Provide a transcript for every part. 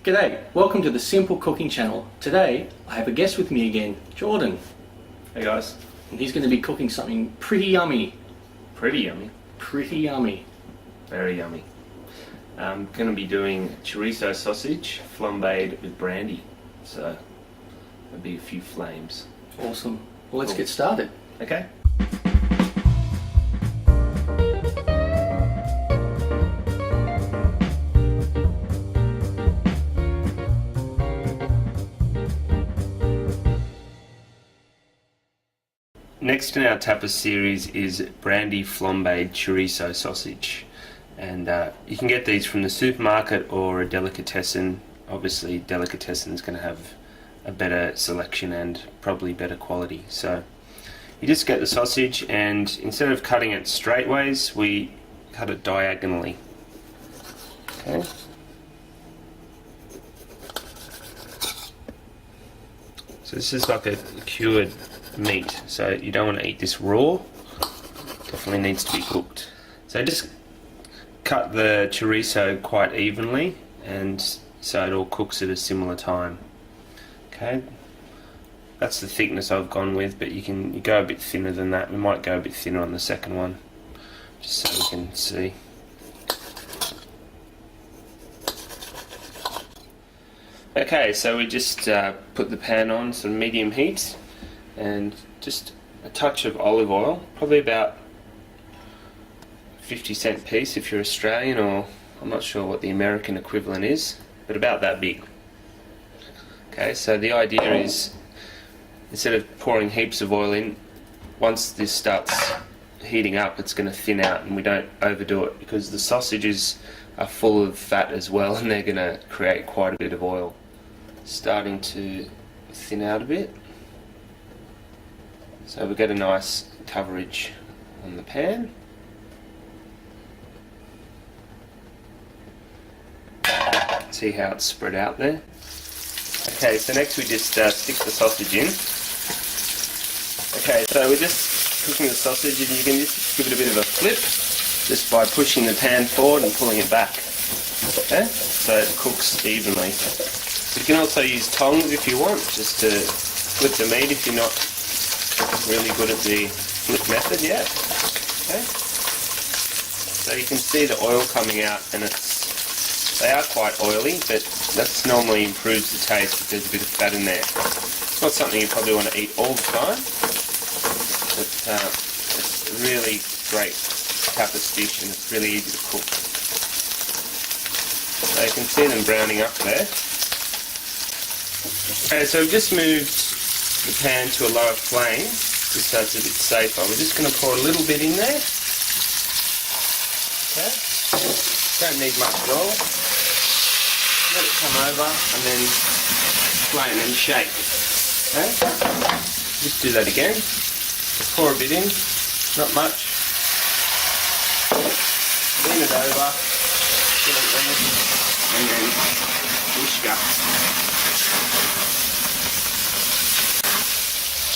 G'day, welcome to the Simple Cooking Channel. Today I have a guest with me again, Jordan. Hey guys. And he's going to be cooking something pretty yummy. Pretty yummy. Pretty yummy. Very yummy. I'm going to be doing chorizo sausage flambéed with brandy. So there'll be a few flames. Awesome. Well, let's get started. Okay. Next in our Tapas series is brandy flambéed chorizo sausage, and you can get these from the supermarket or a delicatessen. Obviously delicatessen is going to have a better selection and probably better quality. So you just get the sausage, and instead of cutting it straightways, we cut it diagonally. Okay. So this is like a cured meat, so you don't want to eat this raw. Definitely needs to be cooked. So just cut the chorizo quite evenly, and so it all cooks at a similar time. Okay, that's the thickness I've gone with, but you go a bit thinner than that. We might go a bit thinner on the second one, just so we can see. Okay, so we just put the pan on some medium heat, and just a touch of olive oil, probably about 50-cent piece if you're Australian, or I'm not sure what the American equivalent is, but about that big. Okay, so the idea is, instead of pouring heaps of oil in, once this starts heating up, it's going to thin out, and we don't overdo it because the sausages are full of fat as well, and they're going to create quite a bit of oil. Starting to thin out a bit. So we get a nice coverage on the pan. See how it's spread out there? Okay, so next we just stick the sausage in. Okay, so we're just cooking the sausage, and you can just give it a bit of a flip just by pushing the pan forward and pulling it back. Okay, so it cooks evenly. You can also use tongs if you want, just to flip the meat if you're not really good at the flip method yet. Okay. So you can see the oil coming out, and they are quite oily, but that normally improves the taste if there's a bit of fat in there. It's not something you probably want to eat all the time, but it's a really great tapas dish, and it's really easy to cook. So you can see them browning up there. Okay, so we've just moved the pan to a lower flame, just so it's a bit safer. We're just going to pour a little bit in there. Okay, don't need much at all. Let it come over, and then flame and shake. Okay, just do that again. Pour a bit in, not much. Lean it over, and then whisk up.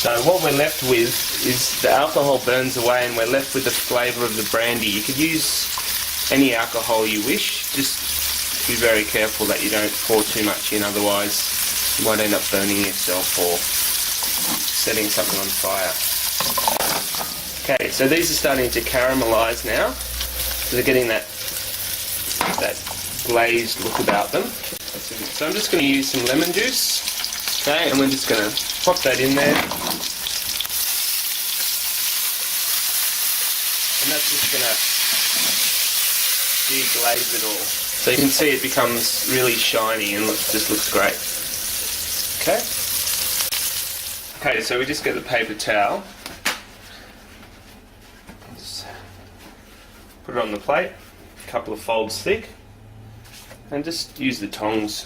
So what we're left with is the alcohol burns away, and we're left with the flavour of the brandy. You could use any alcohol you wish, just be very careful that you don't pour too much in, otherwise you might end up burning yourself or setting something on fire. Okay, so these are starting to caramelise now, so they're getting that glazed look about them. So I'm just going to use some lemon juice, okay, and we're just going to pop that in there, and that's just going to deglaze it all. So you can see it becomes really shiny and just looks great. Okay. Okay, so we just get the paper towel, just put it on the plate, a couple of folds thick, and just use the tongs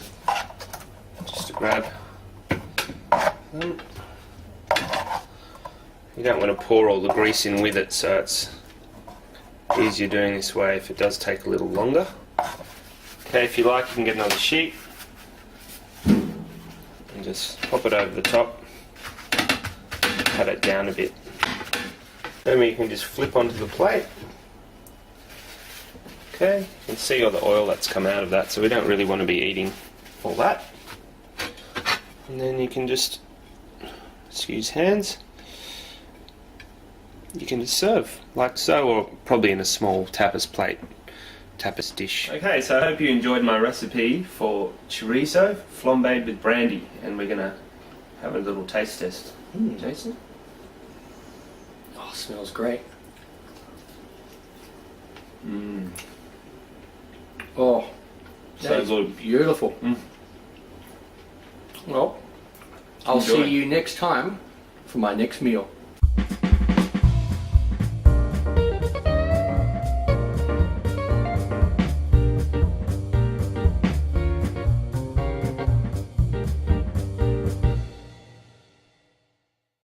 just to grab. You don't want to pour all the grease in with it, so it's easier doing this way if it does take a little longer. Okay, if you like, you can get another sheet and just pop it over the top, cut it down a bit. Then you can just flip onto the plate. Okay, you can see all the oil that's come out of that, so we don't really want to be eating all that. And then you can just use hands. You can just serve like so, or probably in a small tapas plate, tapas dish. Okay, so I hope you enjoyed my recipe for chorizo flambéed with brandy, and we're gonna have a little taste test. Jason? Oh, smells great. Oh, So that is good. beautiful. Well, I'll see you next time for my next meal.